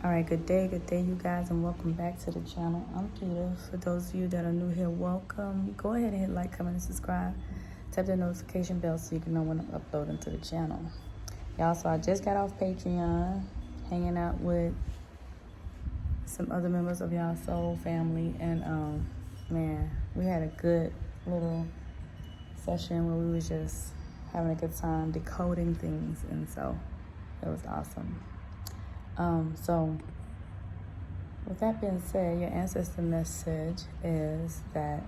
Alright, good day, you guys, and welcome back to the channel. I'm Peter. For those of you that are new here, welcome. Go ahead and hit like, comment, and subscribe. Tap the notification bell so you can know when I'm uploading to the channel. Y'all, so I just got off Patreon, hanging out with some other members of y'all soul family, and man, we had a good little session where we was just having a good time decoding things, and so it was awesome. So with that being said, your ancestor message is that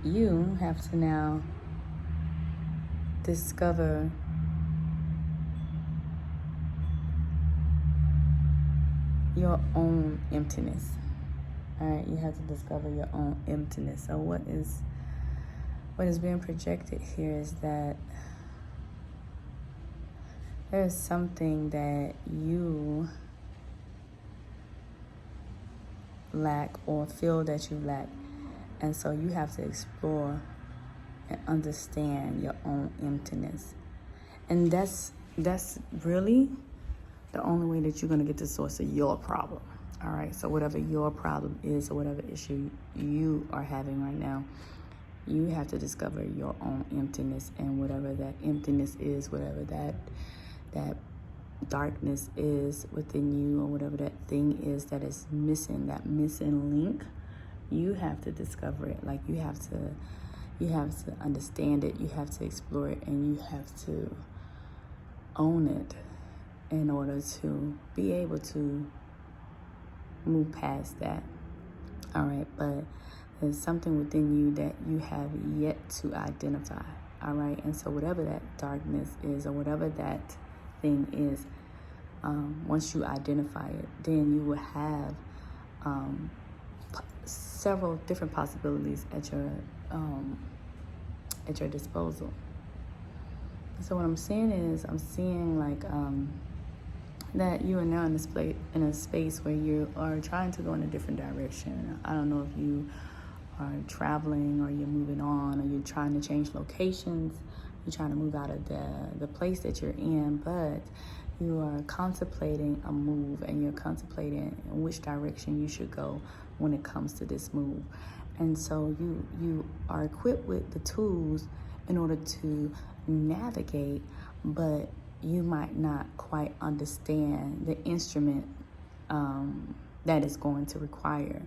you have to now discover your own emptiness. All right, you have to discover your own emptiness. So what is being projected here is that there is something that you lack or feel that you lack. And so you have to explore and understand your own emptiness. And that's really the only way that you're going to get the source of your problem. All right, so whatever your problem is or whatever issue you are having right now, you have to discover your own emptiness, and whatever that emptiness is, whatever that darkness is within you, or whatever that thing is that is missing, that missing link, you have to discover it. Like you have to understand it, you have to explore it, and you have to own it in order to be able to move past that. All right, but there's something within you that you have yet to identify. All right, and so whatever that darkness is, or whatever that thing is, once you identify it, then you will have several different possibilities at your disposal. So what I'm seeing is, I'm seeing like that you are now in a space where you are trying to go in a different direction. I don't know if you are traveling, or you're moving on, or you're trying to change locations, you're trying to move out of the place that you're in, but you are contemplating a move, and you're contemplating in which direction you should go when it comes to this move. And so you are equipped with the tools in order to navigate, but you might not quite understand the instrument that is going to require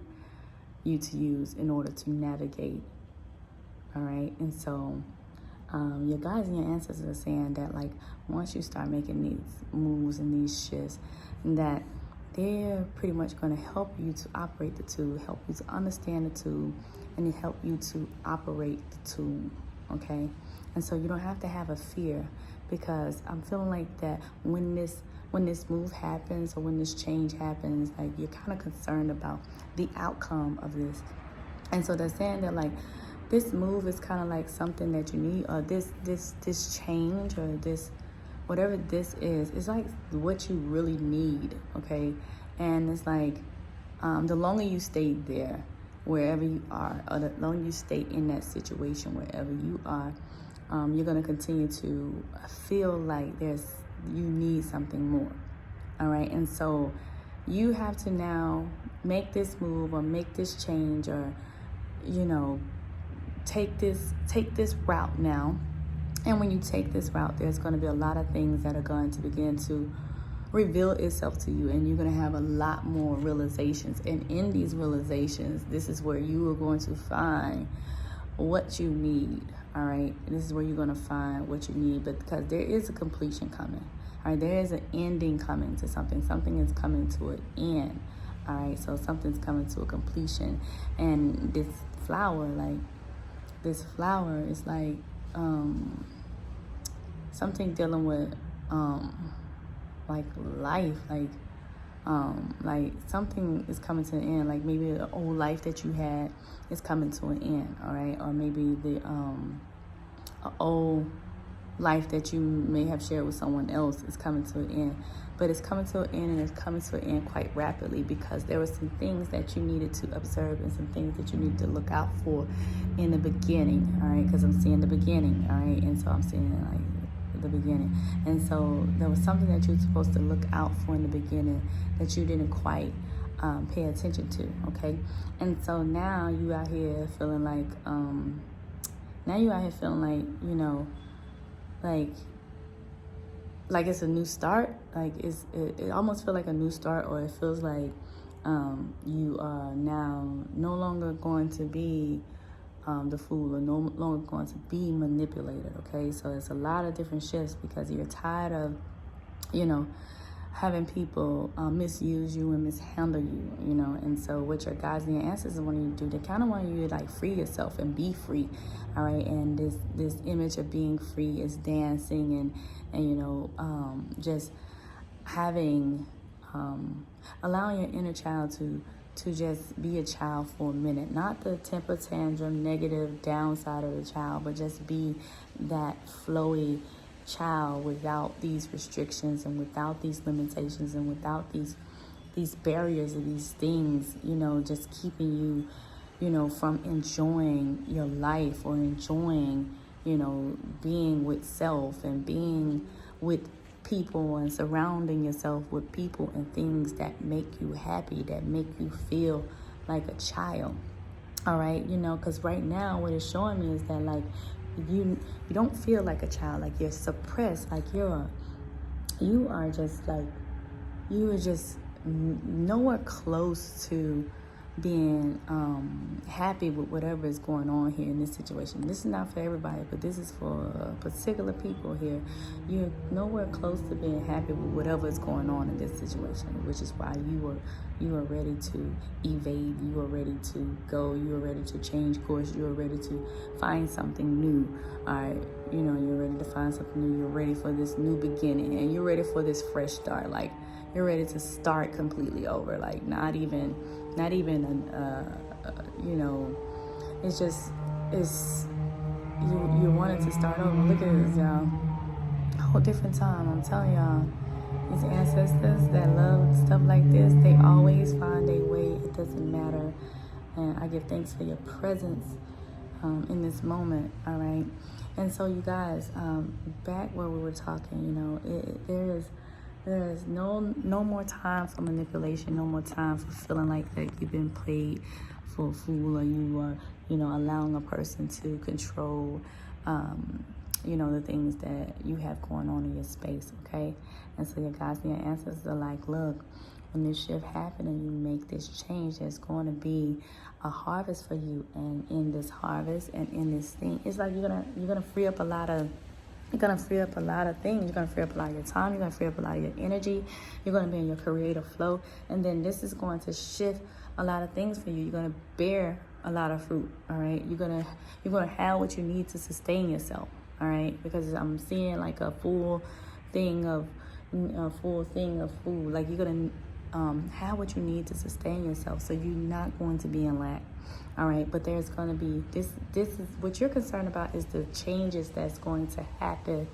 you to use in order to navigate. All right, and so your guides and your ancestors are saying that, like, once you start making these moves and these shifts, that they're pretty much going to help you to operate the tool, help you to understand the tool, and help you to operate the tool. Okay, and so you don't have to have a fear, because I'm feeling like that when this move happens, or when this change happens, like, you're kind of concerned about the outcome of this. And so they're saying that, like, this move is kind of like something that you need, or this change, or this, whatever this is, it's like what you really need, okay? And it's like the longer you stay there, wherever you are, or the longer you stay in that situation, wherever you are, you're going to continue to feel like you need something more. All right, and so you have to now make this move, or make this change, or take this route now. And when you take this route, there's going to be a lot of things that are going to begin to reveal itself to you, and you're going to have a lot more realizations. And in these realizations, this is where you are going to find what you need. All right, this is where you're going to find what you need, but because there is a completion coming. All right, there is an ending coming to something. Something is coming to an end. All right, so something's coming to a completion. And this flower is like something dealing with like life, like something is coming to an end. Like maybe the old life that you had is coming to an end. All right, or maybe the old life that you may have shared with someone else is coming to an end. But it's coming to an end, and it's coming to an end quite rapidly, because there were some things that you needed to observe, and some things that you needed to look out for in the beginning. All right, because I'm seeing the beginning. All right, and so I'm seeing like the beginning. And so there was something that you were supposed to look out for in the beginning that you didn't quite pay attention to, okay? And so now you out here feeling like, you know, like it's a new start. Like it almost feels like a new start, or it feels like you are now no longer going to be the fool, or no longer going to be manipulated, okay? So it's a lot of different shifts because you're tired of, you know, having people misuse you and mishandle you, you know. And so what your guides and your ancestors want you to do, they kind of want you to like free yourself and be free, all right? And this image of being free is dancing and you know, just having, allowing your inner child to just be a child for a minute. Not the temper tantrum, negative downside of the child, but just be that flowy child without these restrictions and without these limitations and without these barriers and these things, you know, just keeping you, you know, from enjoying your life or enjoying, you know, being with self and being with people and surrounding yourself with people and things that make you happy, that make you feel like a child. All right, you know, because right now what it's showing me is that like you don't feel like a child, like you're suppressed, like you are just like, you are just nowhere close to being happy with whatever is going on here in this situation. This is not for everybody, but this is for particular people here. You're nowhere close to being happy with whatever is going on in this situation, which is why you are ready to evade, you are ready to go, you are ready to change course, you are ready to find something new. All right, you know, you're ready to find something new, you're ready for this new beginning, and you're ready for this fresh start. Like you're ready to start completely over, like not even you know, it's just, you wanted to start over. Look at this, y'all. A whole different time. I'm telling y'all, these ancestors that love stuff like this, they always find a way. It doesn't matter. And I give thanks for your presence in this moment, all right? And so you guys, back where we were talking, you know, there is no more time for manipulation, no more time for feeling like that you've been played for a fool, or you are, you know, allowing a person to control, you know, the things that you have going on in your space, okay? And so your guides and your ancestors are like, look, when this shift happens and you make this change, there's going to be a harvest for you. And in this harvest and in this thing, it's like you're gonna free up a lot of, you're going to free up a lot of things. You're going to free up a lot of your time. You're going to free up a lot of your energy. You're going to be in your creative flow. And then this is going to shift a lot of things for you. You're going to bear a lot of fruit, all right? You're going to have what you need to sustain yourself, all right? Because I'm seeing like a full thing of food. Like you're going to have what you need to sustain yourself. So you're not going to be in lack. All right, but there's going to be this is what you're concerned about, is the changes that's going to happen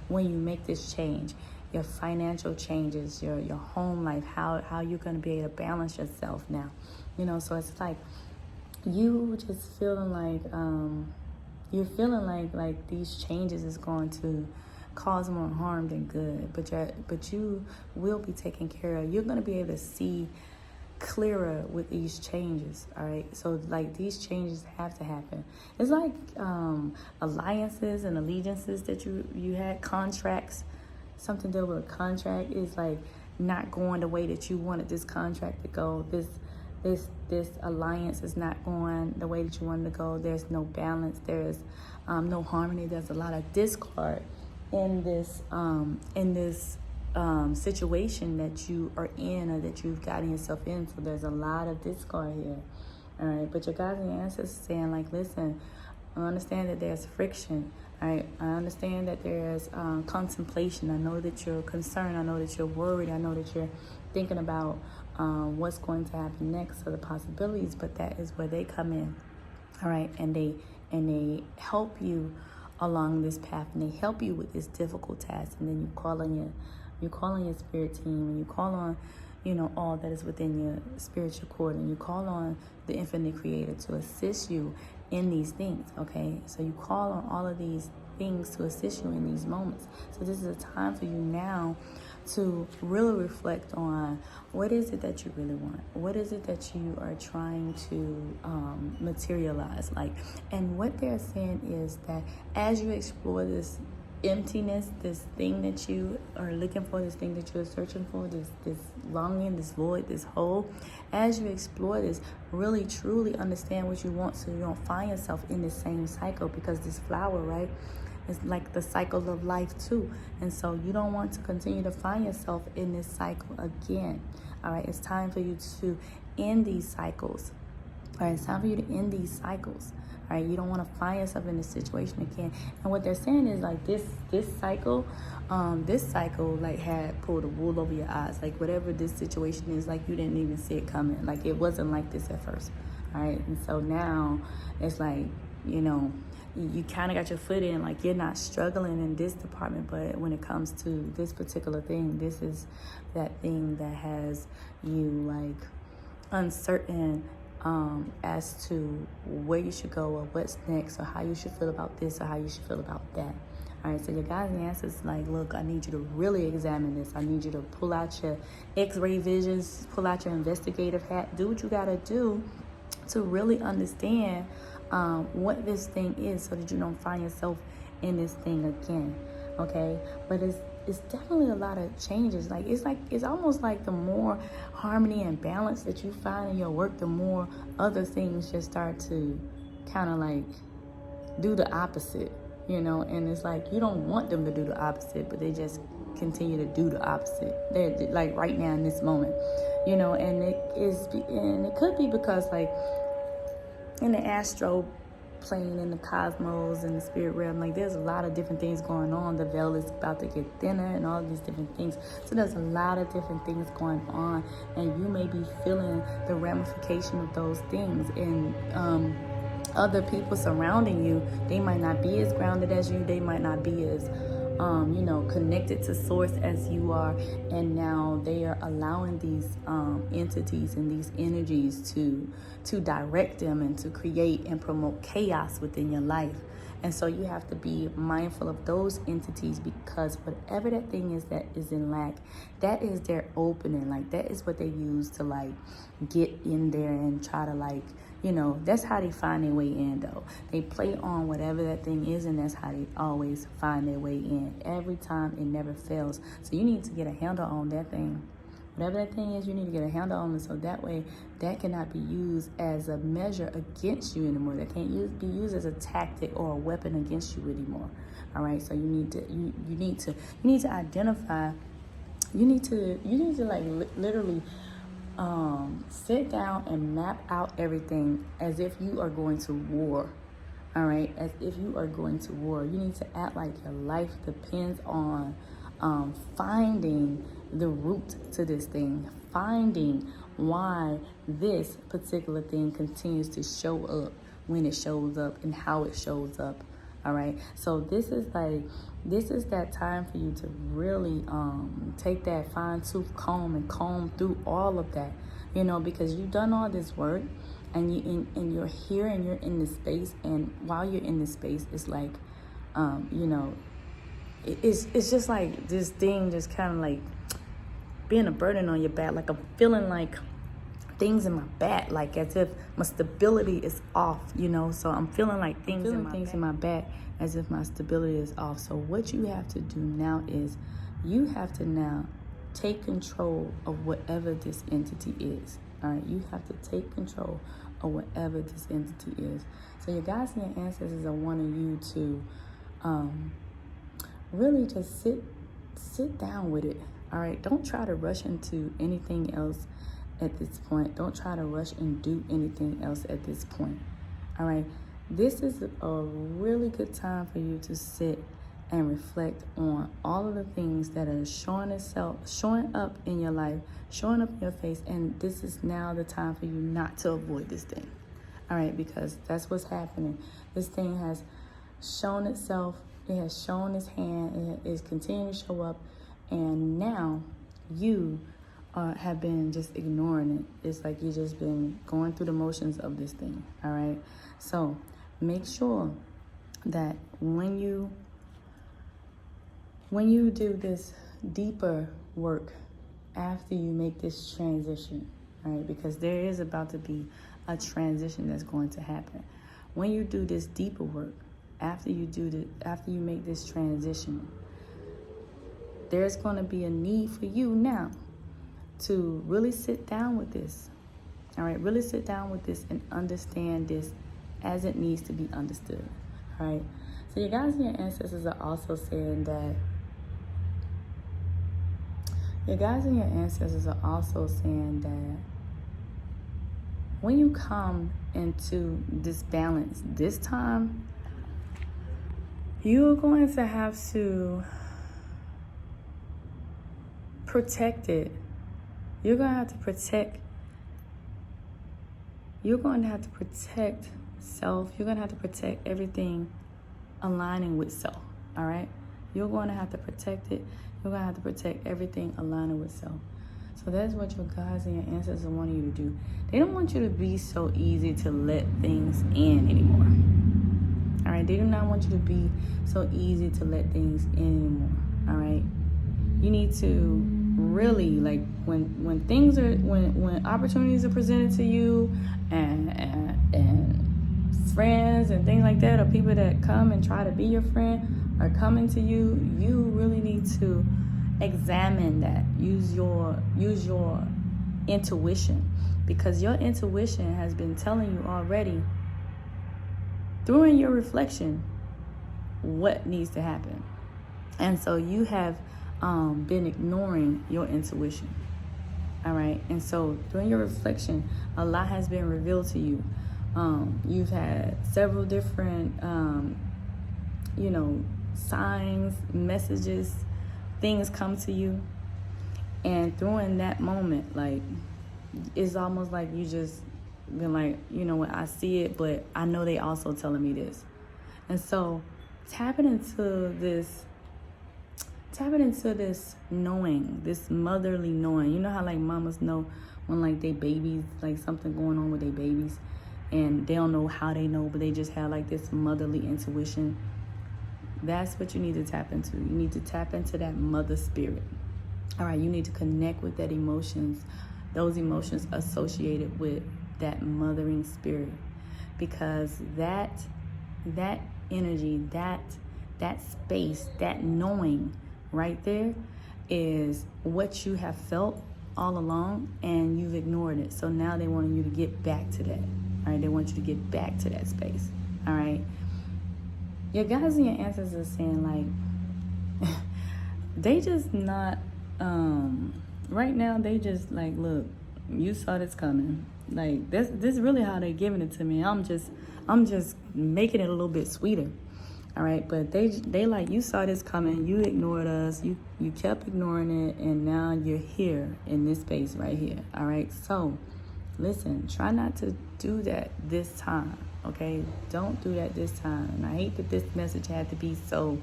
when you make this change. Your financial changes, your home life, how you're going to be able to balance yourself now. You know, so it's like you just feeling like you're feeling like these changes is going to cause more harm than good, but you will be taken care of. You're going to be able to see clearer with these changes, all right? So like these changes have to happen. It's like alliances and allegiances that you had, contracts, something dealing with a contract is like not going the way that you wanted this contract to go. This alliance is not going the way that you wanted to go. There's no balance, there's no harmony, there's a lot of discord in this situation that you are in, or that you've gotten yourself in. So there's a lot of discord here, all right? But your guides and your ancestors are saying like, listen, I understand that there's friction, all right? I understand that there's contemplation. I know that you're concerned. I know that you're worried. I know that you're thinking about what's going to happen next, or the possibilities. But that is where they come in, all right? And they help you along this path, and they help you with this difficult task. And then you call on your spirit team, and you call on, you know, all that is within your spiritual cord, and you call on the infinite creator to assist you in these things, okay? So you call on all of these things to assist you in these moments. So this is a time for you now to really reflect on what is it that you really want, what is it that you are trying to materialize, like. And what they're saying is that as you explore this emptiness, this thing that you are looking for, this thing that you're searching for, this longing, this void, this hole, as you explore this, really truly understand what you want, so you don't find yourself in the same cycle. Because this flower, right, it's like the cycle of life too. And so you don't want to continue to find yourself in this cycle again. All right, it's time for you to end these cycles. All right, it's time for you to end these cycles. All right, you don't want to find yourself in this situation again. And what they're saying is like this cycle like had pulled a wool over your eyes. Like whatever this situation is, like you didn't even see it coming. Like it wasn't like this at first. All right, and so now it's like, you know, you kind of got your foot in, like you're not struggling in this department, but when it comes to this particular thing, this is that thing that has you like uncertain as to where you should go or what's next or how you should feel about this or how you should feel about that. All right, so your guys and answers like, look, I need you to really examine this. I need you to pull out your X-ray visions, pull out your investigative hat, do what you got to do to really understand what this thing is, so that you don't find yourself in this thing again. Okay, but it's definitely a lot of changes. Like it's almost like the more harmony and balance that you find in your work, the more other things just start to kind of like do the opposite, you know. And it's like you don't want them to do the opposite, but they just continue to do the opposite. They're like right now in this moment, you know. And it could be because like in the astro plane, in the cosmos, in the spirit realm, like there's a lot of different things going on. The veil is about to get thinner and all these different things. So there's a lot of different things going on, and you may be feeling the ramification of those things. And other people surrounding you, they might not be as grounded as you. They might not be as connected to source as you are, and now they are allowing these entities and these energies to direct them and to create and promote chaos within your life. And so you have to be mindful of those entities, because whatever that thing is that is in lack, that is their opening. Like that is what they use to like get in there and try to like, that's how they find their way in though. They play on whatever that thing is, and that's how they always find their way in. Every time, it never fails. So you need to get a handle on that thing. Whatever that thing is, you need to get a handle on it, so that way that cannot be used as a measure against you anymore. That can't be used as a tactic or a weapon against you anymore. All right, so you need to identify. You need to like literally sit down and map out everything as if you are going to war. All right, as if you are going to war. You need to act like your life depends on finding the root to this thing, finding why this particular thing continues to show up when it shows up and how it shows up. All right, so this is that time for you to really take that fine-tooth comb and comb through all of that, because you've done all this work, and you're here and you're in this space, and while you're in this space, it's like it's just like this thing just kind of like being a burden on your back. Like I'm feeling like things in my back, like as if my stability is off, so I'm feeling like things in my back as if my stability is off. So what you have to do now is you have to now take control of whatever this entity is. All right, you have to take control of whatever this entity is. So your guides and your ancestors are wanting you to really just sit down with it. All right, don't try to rush into anything else at this point. Don't try to rush and do anything else at this point. All right, this is a really good time for you to sit and reflect on all of the things that are showing up in your life, showing up in your face, and this is now the time for you not to avoid this thing. All right, because that's what's happening. This thing has shown itself. It has shown its hand. It is continuing to show up, and now you have been just ignoring it. It's like you've just been going through the motions of this thing. All right, so make sure that when you when you do this deeper work after you make this transition, right? Because there is about to be a transition that's going to happen. When you do this deeper work, after you make this transition, there's going to be a need for you now to really sit down with this. All right, really sit down with this and understand this as it needs to be understood. All right. So your guides and your ancestors are also saying that. Your guides and your ancestors are also saying that when you come into this balance this time, you're going to have to protect it. You're going to have to protect self. You're going to have to protect everything aligning with self. All right? You're going to have to protect it. You're going to have to protect everything aligning with self. So that's what your guides and your ancestors want you to do. They don't want you to be so easy to let things in anymore. All right? They do not want you to be so easy to let things in anymore. All right? You need to really, like, when things are, when opportunities are presented to you and friends and things like that, or people that come and try to be your friend are coming to you, you really need to examine that. Use your intuition, because your intuition has been telling you already through your reflection what needs to happen. And so you have been ignoring your intuition. All right. And so during your reflection, a lot has been revealed to you. You've had several different, signs, messages, things come to you. And during that moment, like, it's almost like you just been like, you know what, I see it, but I know they also telling me this. And so tapping into this knowing, this motherly knowing. You know how, like, mamas know when, like, they babies, like, something going on with their babies, and they don't know how they know, but they just have, like, this motherly intuition. That's what you need to tap into. You need to tap into that mother spirit. All right, you need to connect with that emotions, those emotions associated with that mothering spirit, because that energy, that space, that knowing right there is what you have felt all along, and you've ignored it. So now they want you to get back to that. All right, they want you to get back to that space. All right. Your guides and your ancestors are saying, like, they just not, right now, they just like, look, you saw this coming. Like, this is really how they're giving it to me. I'm just making it a little bit sweeter. All right, but they like, you saw this coming, you ignored us, you kept ignoring it, and now you're here in this space right here. All right, so listen, try not to do that this time. Okay, don't do that this time. And I hate that this message had to be so,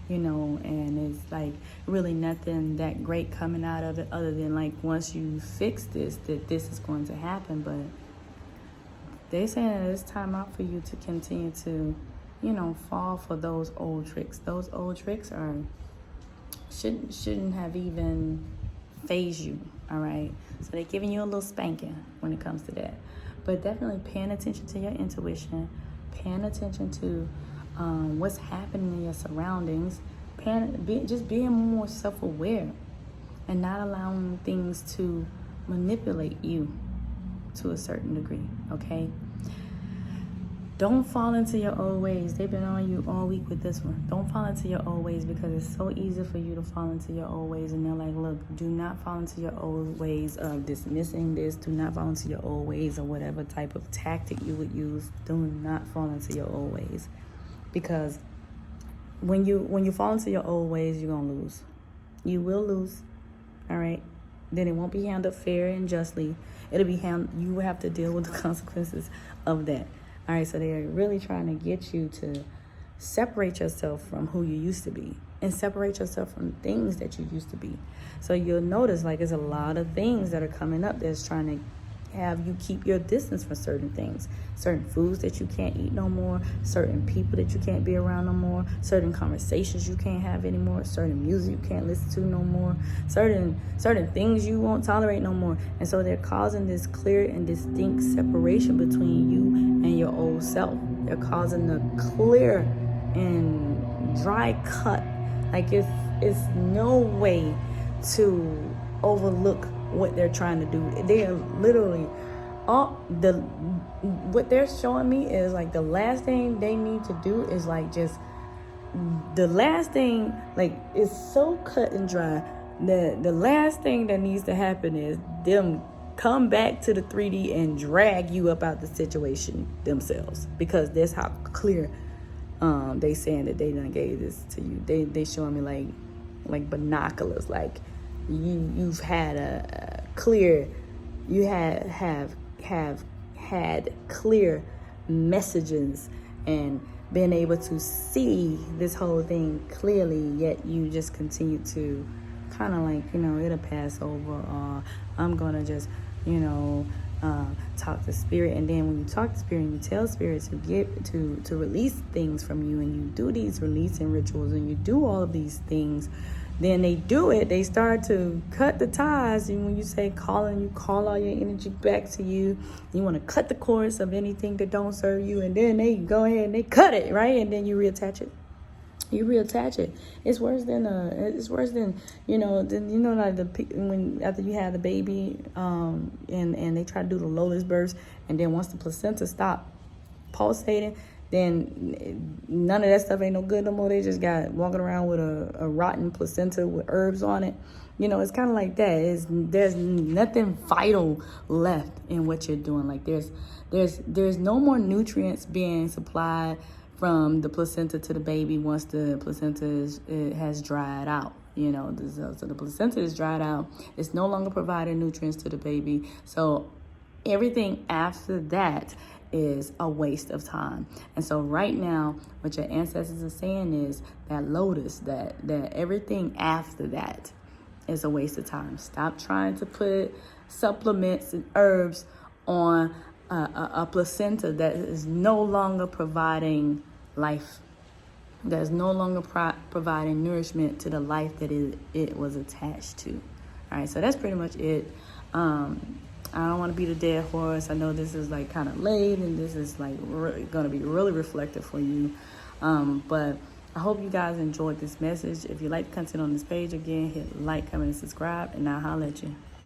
and it's like really nothing that great coming out of it, other than, like, once you fix this, that this is going to happen. But they're saying that it's time out for you to continue to, fall for those old tricks. Those old tricks shouldn't have even phased you. All right, so they're giving you a little spanking when it comes to that. But definitely paying attention to your intuition, paying attention to what's happening in your surroundings, just being more self-aware, and not allowing things to manipulate you to a certain degree, okay? Don't fall into your old ways. They've been on you all week with this one. Don't fall into your old ways, because it's so easy for you to fall into your old ways. And they're like, look, do not fall into your old ways of dismissing this. Do not fall into your old ways, or whatever type of tactic you would use. Do not fall into your old ways. Because when you fall into your old ways, you're going to lose. You will lose. All right? Then it won't be handled fair and justly. It'll be you will have to deal with the consequences of that. All right, so they're really trying to get you to separate yourself from who you used to be, and separate yourself from things that you used to be. So you'll notice, like, there's a lot of things that are coming up that's trying to have you keep your distance from certain things, certain foods that you can't eat no more, certain people that you can't be around no more, certain conversations you can't have anymore, certain music you can't listen to no more, certain things you won't tolerate no more. And so they're causing this clear and distinct separation between you and your old self. They're causing a clear and dry cut. Like it's no way to overlook what they're trying to do. They are literally what they're showing me is like the last thing they need to do is like just the last thing, like it's so cut and dry. The last thing that needs to happen is them come back to the 3D and drag you up out the situation themselves, because that's how clear they saying that they done gave this to you. They showing me like binoculars, like you've had a clear, you have had clear messages and been able to see this whole thing clearly, yet you just continue to kind of like, it'll pass over, or I'm gonna just, talk to spirit. And then when you talk to spirit and you tell spirit to get to release things from you, and you do these releasing rituals and you do all of these things, then they do it. They start to cut the ties. And when you say calling, you call all your energy back to you. You want to cut the cords of anything that don't serve you, and then they go ahead and they cut it, right? And then you reattach it. It's worse than like when after you have the baby, and they try to do the lowest birth, and then once the placenta stop pulsating, then none of that stuff ain't no good no more. They just got walking around with a rotten placenta with herbs on it. It's kind of like that. There's nothing vital left in what you're doing. Like there's no more nutrients being supplied from the placenta to the baby once the placenta has dried out. So the placenta is dried out. It's no longer providing nutrients to the baby. So everything after that is a waste of time. And so right now, what your ancestors are saying is that lotus, that everything after that is a waste of time. Stop trying to put supplements and herbs on a placenta that is no longer providing life, that is no longer providing nourishment to the life that it was attached to. All right, so that's pretty much it. I don't want to beat a dead horse. I know this is like kind of late, and this is like going to be really reflective for you. But I hope you guys enjoyed this message. If you like the content on this page, again, hit like, comment, and subscribe, and I'll holler at you.